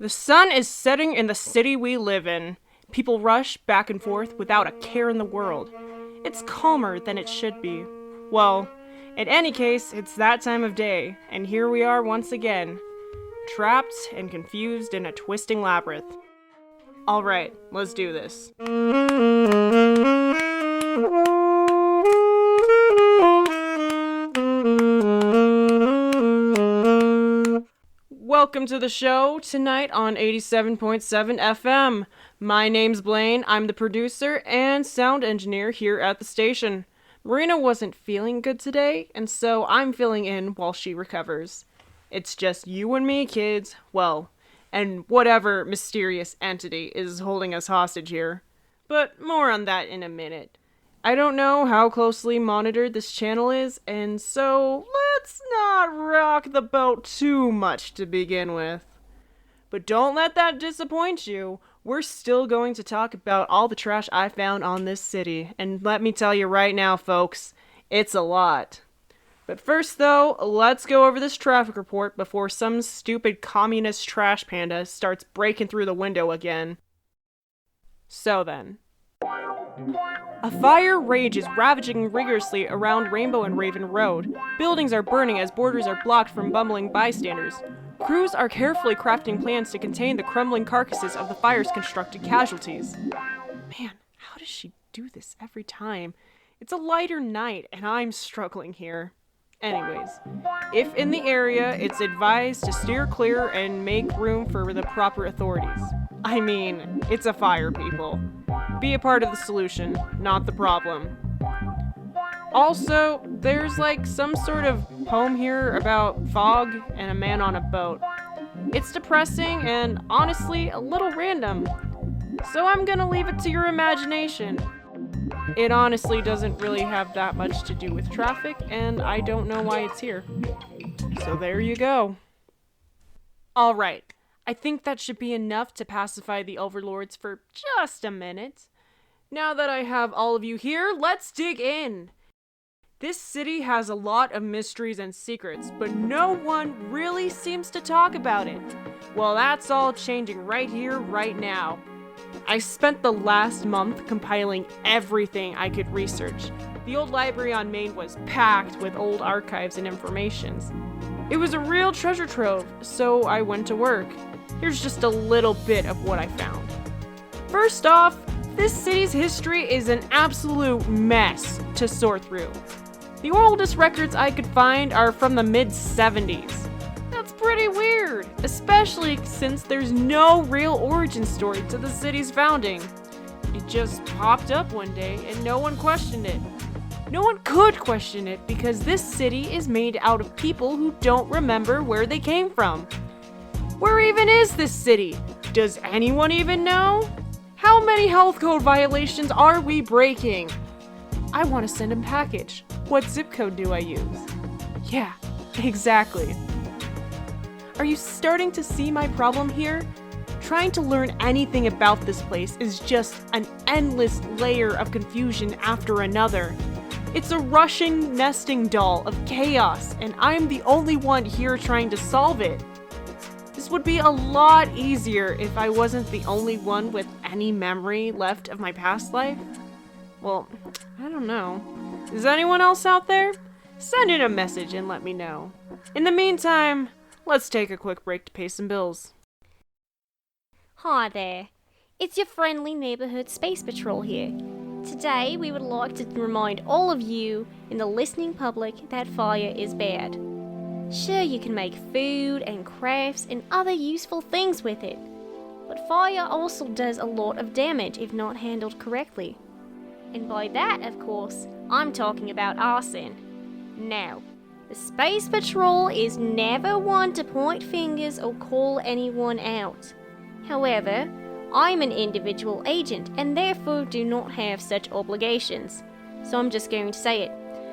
The sun is setting in the city we live in. People rush back and forth without a care in the world. It's calmer than it should be. Well, in any case, it's that time of day, and here we are once again, trapped and confused in a twisting labyrinth. Alright, let's do this. Welcome to the show tonight on 87.7 FM. My name's Blaine. I'm the producer and sound engineer here at the station. Marina wasn't feeling good today, and so I'm filling in while she recovers. It's just you and me, kids. Well, and whatever mysterious entity is holding us hostage here. But more on that in a minute. I don't know how closely monitored this channel is, and so let's not rock the boat too much to begin with. But don't let that disappoint you. We're still going to talk about all the trash I found on this city, and let me tell you right now, folks, it's a lot. But first, though, let's go over this traffic report before some stupid communist trash panda starts breaking through the window again. So then. A fire rages, ravaging rigorously around Rainbow and Raven Road. Buildings are burning as borders are blocked from bumbling bystanders. Crews are carefully crafting plans to contain the crumbling carcasses of the fire's constructed casualties. Man, how does she do this every time? It's a lighter night, and I'm struggling here. Anyways, if in the area, it's advised to steer clear and make room for the proper authorities. I mean, it's a fire, people. Be a part of the solution, not the problem. Also, there's like some sort of poem here about fog and a man on a boat. It's depressing and honestly a little random, so I'm gonna leave it to your imagination. It honestly doesn't really have that much to do with traffic, and I don't know why it's here. So there you go. Alright, I think that should be enough to pacify the overlords for just a minute. Now that I have all of you here, let's dig in. This city has a lot of mysteries and secrets, but no one really seems to talk about it. Well, that's all changing right here, right now. I spent the last month compiling everything I could research. The old library on Main was packed with old archives and informations. It was a real treasure trove, so I went to work. Here's just a little bit of what I found. First off, this city's history is an absolute mess to sort through. The oldest records I could find are from the mid-70s. That's pretty weird, especially since there's no real origin story to the city's founding. It just popped up one day and no one questioned it. No one could question it because this city is made out of people who don't remember where they came from. Where even is this city? Does anyone even know? How many health code violations are we breaking? I want to send a package. What zip code do I use? Yeah, exactly. Are you starting to see my problem here? Trying to learn anything about this place is just an endless layer of confusion after another. It's a rushing nesting doll of chaos, and I'm the only one here trying to solve it. This would be a lot easier if I wasn't the only one with any memory left of my past life. Well, I don't know. Is anyone else out there? Send in a message and let me know. In the meantime, let's take a quick break to pay some bills. Hi there. It's your friendly neighborhood space patrol here. Today, we would like to remind all of you in the listening public that fire is bad. Sure, you can make food and crafts and other useful things with it, but fire also does a lot of damage if not handled correctly. And by that, of course, I'm talking about arson. Now, the Space Patrol is never one to point fingers or call anyone out. However, I'm an individual agent and therefore do not have such obligations. So I'm just going to say it.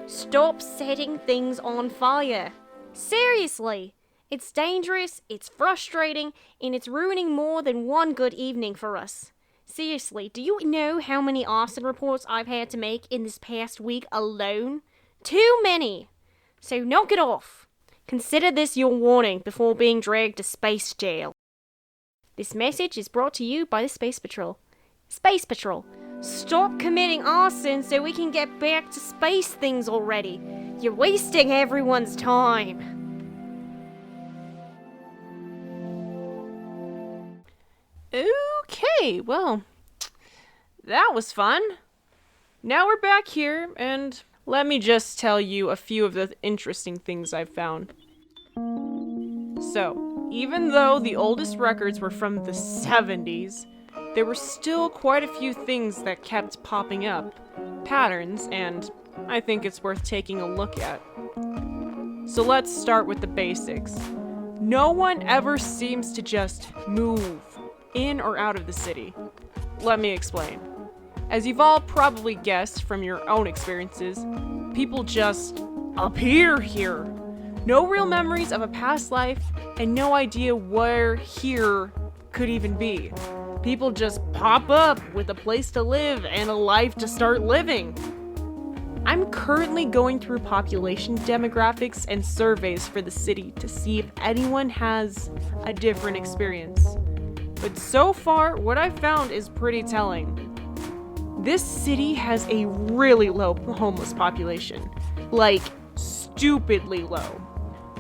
Stop setting things on fire. Seriously, it's dangerous, it's frustrating, and it's ruining more than one good evening for us. Seriously, do you know how many arson reports I've had to make in this past week alone? Too many! So knock it off. Consider this your warning before being dragged to space jail. This message is brought to you by the Space Patrol. Space Patrol, stop committing arson so we can get back to space things already. You're wasting everyone's time. Okay, well, that was fun. Now we're back here, and let me just tell you a few of the interesting things I've found. So, even though the oldest records were from the 70s, there were still quite a few things that kept popping up, patterns, and I think it's worth taking a look at. So let's start with the basics. No one ever seems to just move in or out of the city. Let me explain. As you've all probably guessed from your own experiences, people just appear here. No real memories of a past life, and no idea where here could even be. People just pop up with a place to live and a life to start living. I'm currently going through population demographics and surveys for the city to see if anyone has a different experience. But so far, what I've found is pretty telling. This city has a really low homeless population. Like, stupidly low.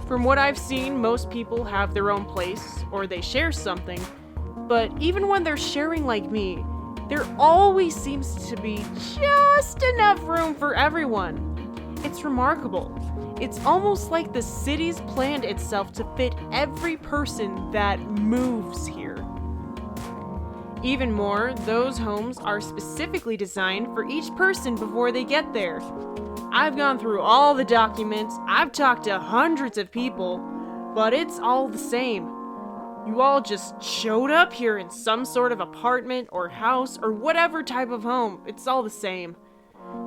From what I've seen, most people have their own place, or they share something, but even when they're sharing like me, there always seems to be just enough room for everyone. It's remarkable. It's almost like the city's planned itself to fit every person that moves here. Even more, those homes are specifically designed for each person before they get there. I've gone through all the documents, I've talked to hundreds of people, but it's all the same. You all just showed up here in some sort of apartment or house or whatever type of home. It's all the same.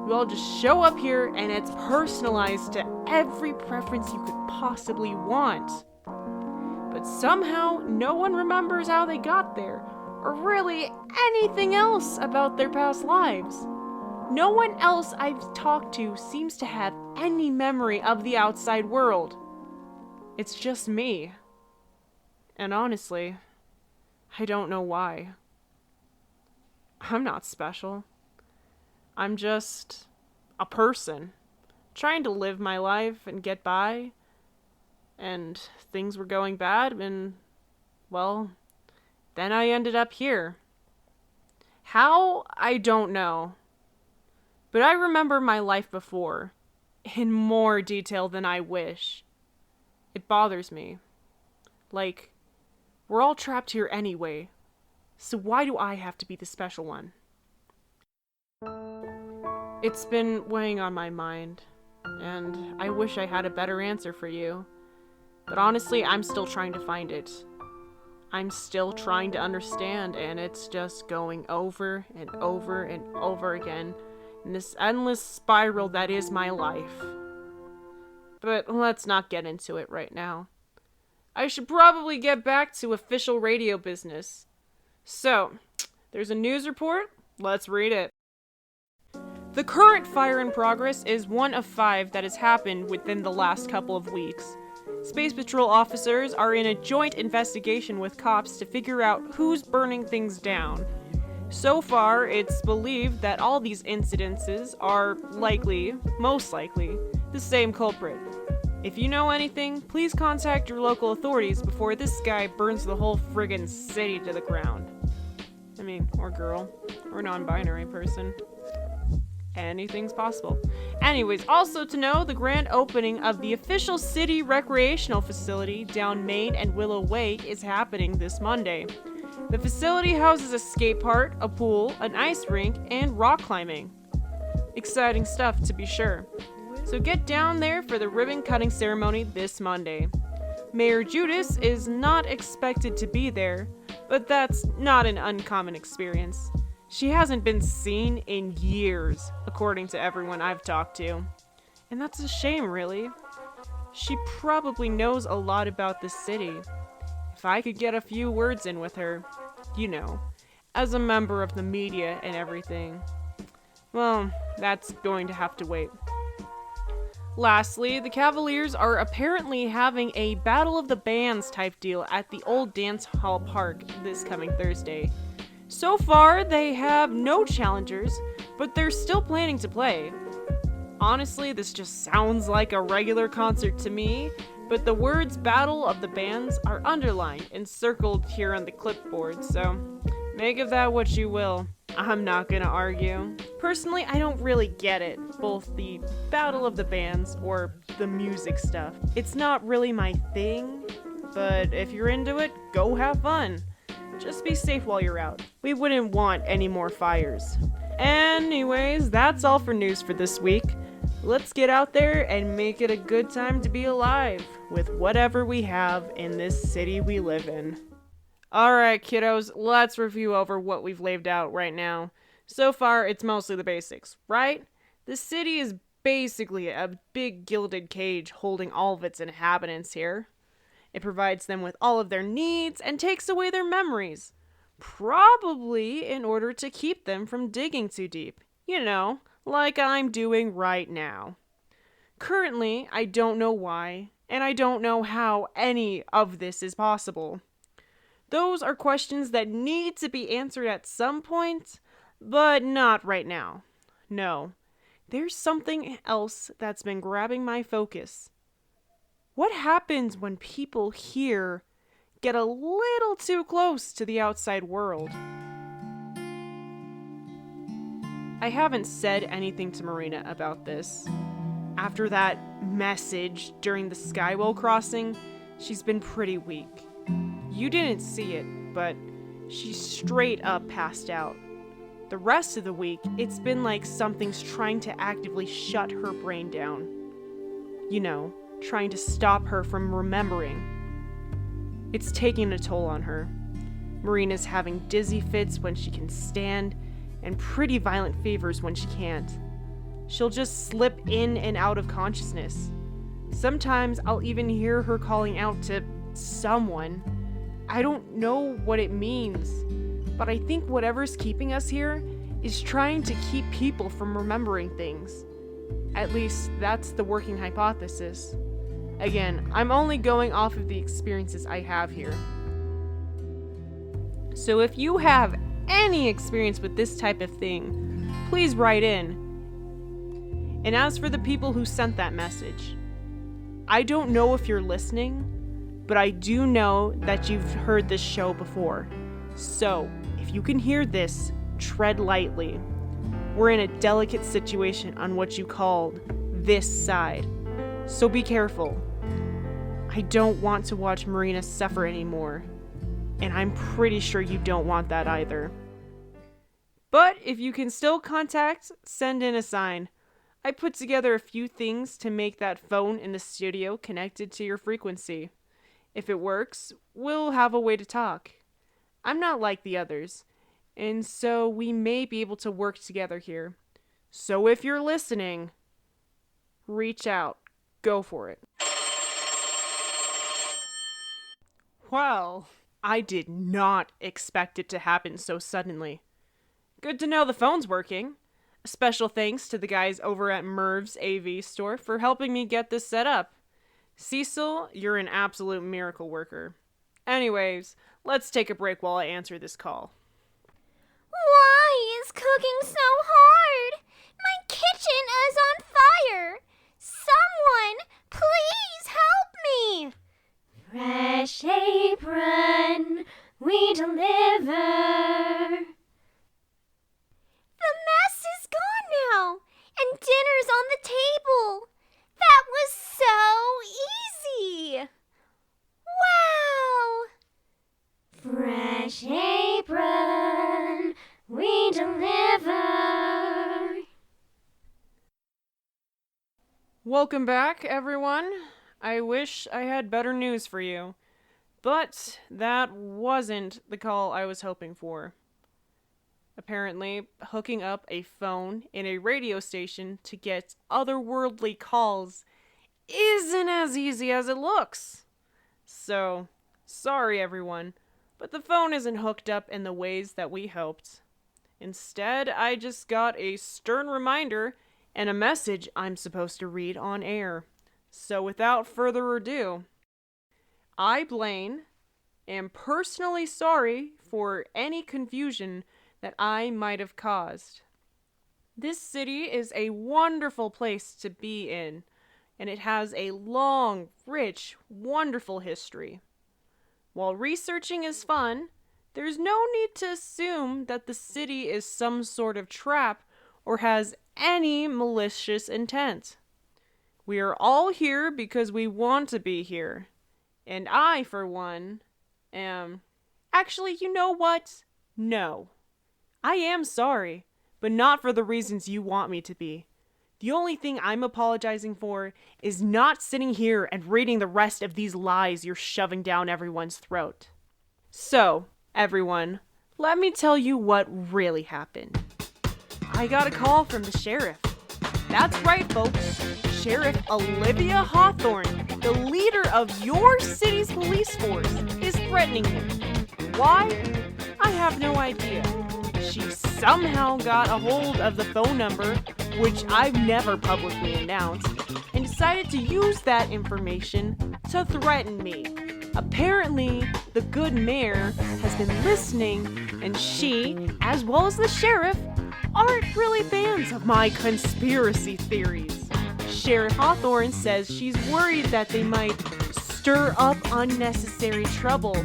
You all just show up here and it's personalized to every preference you could possibly want. But somehow, no one remembers how they got there, or really anything else about their past lives. No one else I've talked to seems to have any memory of the outside world. It's just me. And honestly, I don't know why. I'm not special. I'm just a person trying to live my life and get by. And things were going bad, and, well, then I ended up here. How? I don't know. But I remember my life before, in more detail than I wish. It bothers me. Like, we're all trapped here anyway, so why do I have to be the special one? It's been weighing on my mind, and I wish I had a better answer for you. But honestly, I'm still trying to find it. I'm still trying to understand, and it's just going over and over and over again in this endless spiral that is my life. But let's not get into it right now. I should probably get back to official radio business. So, there's a news report. Let's read it. The current fire in progress is one of 5 that has happened within the last couple of weeks. Space Patrol officers are in a joint investigation with cops to figure out who's burning things down. So far, it's believed that all these incidences are most likely, the same culprit. If you know anything, please contact your local authorities before this guy burns the whole friggin' city to the ground. Or girl, or non-binary person. Anything's possible. Anyways, also to know, the grand opening of the official city recreational facility down Main and Willow Way is happening this Monday. The facility houses a skate park, a pool, an ice rink, and rock climbing. Exciting stuff, to be sure. So get down there for the ribbon cutting ceremony this Monday. Mayor Judas is not expected to be there, but that's not an uncommon experience. She hasn't been seen in years, according to everyone I've talked to. And that's a shame, really. She probably knows a lot about the city. If I could get a few words in with her, as a member of the media and everything. Well, that's going to have to wait. Lastly, the Cavaliers are apparently having a Battle of the Bands type deal at the old dance hall park this coming Thursday. So far, they have no challengers, but they're still planning to play. Honestly, this just sounds like a regular concert to me, but the words Battle of the Bands are underlined and circled here on the clipboard, so make of that what you will. I'm not gonna argue. Personally, I don't really get it, both the Battle of the Bands or the music stuff. It's not really my thing, but if you're into it, go have fun. Just be safe while you're out. We wouldn't want any more fires. Anyways, that's all for news for this week. Let's get out there and make it a good time to be alive with whatever we have in this city we live in. Alright, kiddos, let's review over what we've laid out right now. So far, it's mostly the basics, right? The city is basically a big gilded cage holding all of its inhabitants here. It provides them with all of their needs and takes away their memories. Probably in order to keep them from digging too deep. You know, like I'm doing right now. Currently, I don't know why, and I don't know how any of this is possible. Those are questions that need to be answered at some point, but not right now. No, there's something else that's been grabbing my focus. What happens when people here get a little too close to the outside world? I haven't said anything to Marina about this. After that message during the Skywhale Crossing, she's been pretty weak. You didn't see it, but she's straight up passed out. The rest of the week, it's been like something's trying to actively shut her brain down. You know, trying to stop her from remembering. It's taking a toll on her. Marina's having dizzy fits when she can stand, and pretty violent fevers when she can't. She'll just slip in and out of consciousness. Sometimes I'll even hear her calling out to someone. I don't know what it means, but I think whatever's keeping us here is trying to keep people from remembering things. At least, that's the working hypothesis. Again, I'm only going off of the experiences I have here. So if you have any experience with this type of thing, please write in. And as for the people who sent that message, I don't know if you're listening, but I do know that you've heard this show before. So, if you can hear this, tread lightly. We're in a delicate situation on what you called this side. So be careful. I don't want to watch Marina suffer anymore. And I'm pretty sure you don't want that either. But if you can still contact, send in a sign. I put together a few things to make that phone in the studio connected to your frequency. If it works, we'll have a way to talk. I'm not like the others, and so we may be able to work together here. So if you're listening, reach out. Go for it. Well, I did not expect it to happen so suddenly. Good to know the phone's working. A special thanks to the guys over at Merv's AV store for helping me get this set up. Cecil, you're an absolute miracle worker. Anyways, let's take a break while I answer this call. Why is cooking so hard? My kitchen is on fire. Someone, please help me. Fresh apron, we deliver. The mess is gone now, and dinner's on the table. That was so easy. Wow. Fresh apron, we deliver. Welcome back, everyone. I wish I had better news for you, but that wasn't the call I was hoping for. Apparently, hooking up a phone in a radio station to get otherworldly calls isn't as easy as it looks. So, sorry everyone, but the phone isn't hooked up in the ways that we hoped. Instead, I just got a stern reminder and a message I'm supposed to read on air. So without further ado, I, Blaine, am personally sorry for any confusion that I might have caused. This city is a wonderful place to be in, and it has a long, rich, wonderful history. While researching is fun, there's no need to assume that the city is some sort of trap or has any malicious intent. We are all here because we want to be here. And I, for one, am... Actually, you know what? No. I am sorry, but not for the reasons you want me to be. The only thing I'm apologizing for is not sitting here and reading the rest of these lies you're shoving down everyone's throat. So, everyone, let me tell you what really happened. I got a call from the sheriff. That's right, folks. Sheriff Olivia Hawthorne, the leader of your city's police force, is threatening me. Why? I have no idea. She somehow got a hold of the phone number, which I've never publicly announced, and decided to use that information to threaten me. Apparently, the good mayor has been listening, and she, as well as the sheriff, aren't really fans of my conspiracy theories. Sheriff Hawthorne says she's worried that they might stir up unnecessary trouble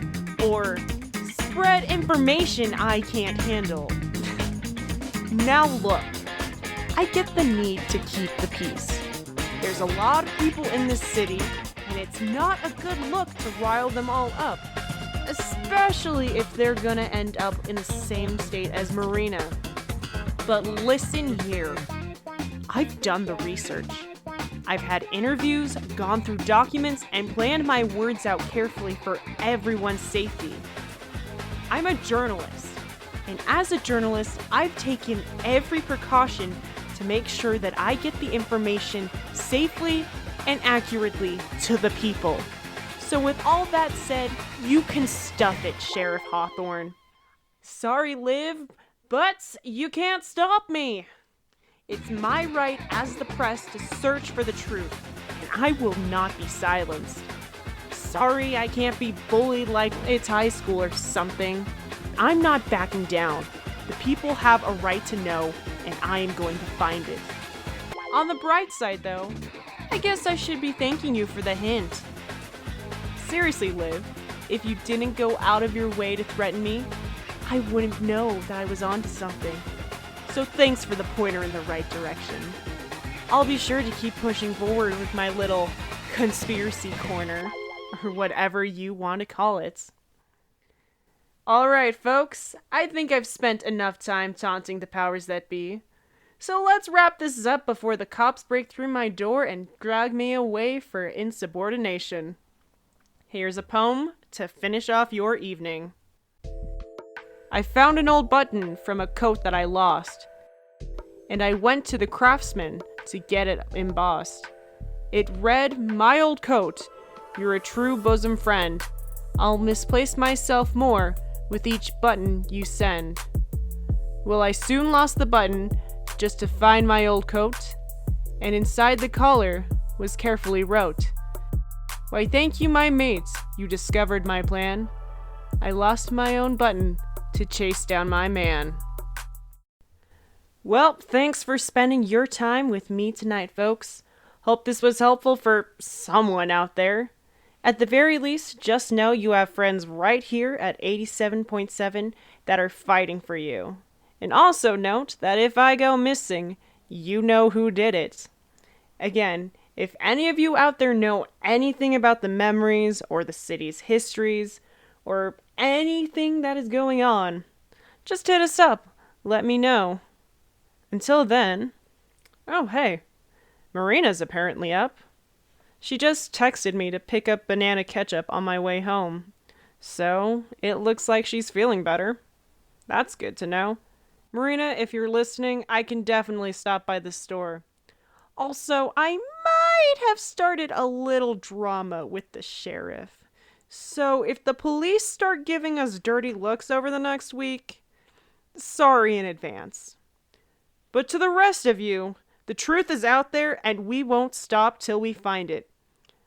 or spread information I can't handle. Now look, I get the need to keep the peace. There's a lot of people in this city, and it's not a good look to rile them all up, especially if they're gonna end up in the same state as Marina. But listen here, I've done the research. I've had interviews, gone through documents, and planned my words out carefully for everyone's safety. I'm a journalist, and as a journalist, I've taken every precaution to make sure that I get the information safely and accurately to the people. So with all that said, you can stuff it, Sheriff Hawthorne. Sorry, Liv, but you can't stop me. It's my right as the press to search for the truth, and I will not be silenced. Sorry I can't be bullied like it's high school or something. I'm not backing down. The people have a right to know, and I am going to find it. On the bright side, though, I guess I should be thanking you for the hint. Seriously, Liv, if you didn't go out of your way to threaten me, I wouldn't know that I was onto something. So thanks for the pointer in the right direction. I'll be sure to keep pushing forward with my little conspiracy corner, or whatever you want to call it. Alright, folks, I think I've spent enough time taunting the powers that be. So let's wrap this up before the cops break through my door and drag me away for insubordination. Here's a poem to finish off your evening. I found an old button from a coat that I lost, and I went to the craftsman to get it embossed. It read, "My old coat, you're a true bosom friend. I'll misplace myself more with each button you send." Well, I soon lost the button just to find my old coat, and inside the collar was carefully wrote, "Why, thank you, my mates, you discovered my plan. I lost my own button to chase down my man." Well, thanks for spending your time with me tonight, folks. Hope this was helpful for someone out there. At the very least, just know you have friends right here at 87.7 that are fighting for you. And also note that if I go missing, you know who did it. Again, if any of you out there know anything about the memories or the city's histories or anything that is going on, just hit us up. Let me know. Until then, oh hey, Marina's apparently up. She just texted me to pick up banana ketchup on my way home. So, it looks like she's feeling better. That's good to know. Marina, if you're listening, I can definitely stop by the store. Also, I might have started a little drama with the sheriff. So, if the police start giving us dirty looks over the next week, sorry in advance. But to the rest of you, The truth is out there, and we won't stop till we find it.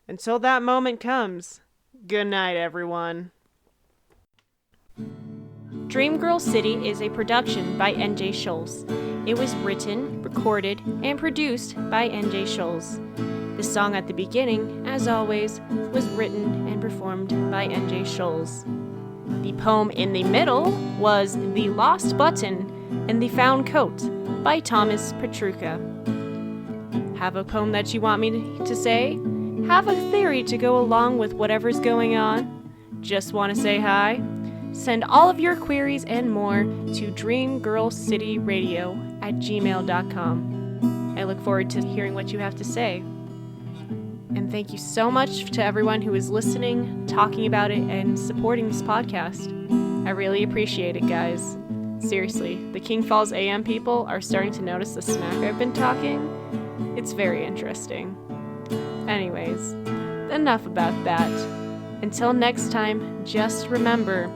Until that moment comes, good night, everyone. Dreamgirl City is a production by NJ Schulze. It was written, recorded, and produced by NJ Schulze. The song at the beginning, as always, was written and performed by NJ Schulze. The poem in the middle was The Lost Button and the Found Coat by Thomas Petruka. Have a poem that you want me to say? Have a theory to go along with whatever's going on? Just want to say hi? Send all of your queries and more to dreamgirlcityradio@gmail.com. I look forward to hearing what you have to say. And thank you so much to everyone who is listening, talking about it, and supporting this podcast. I really appreciate it, guys. Seriously, the King Falls AM people are starting to notice the smack I've been talking. It's very interesting. Anyways, enough about that. Until next time, just remember,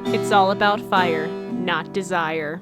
it's all about fire, not desire.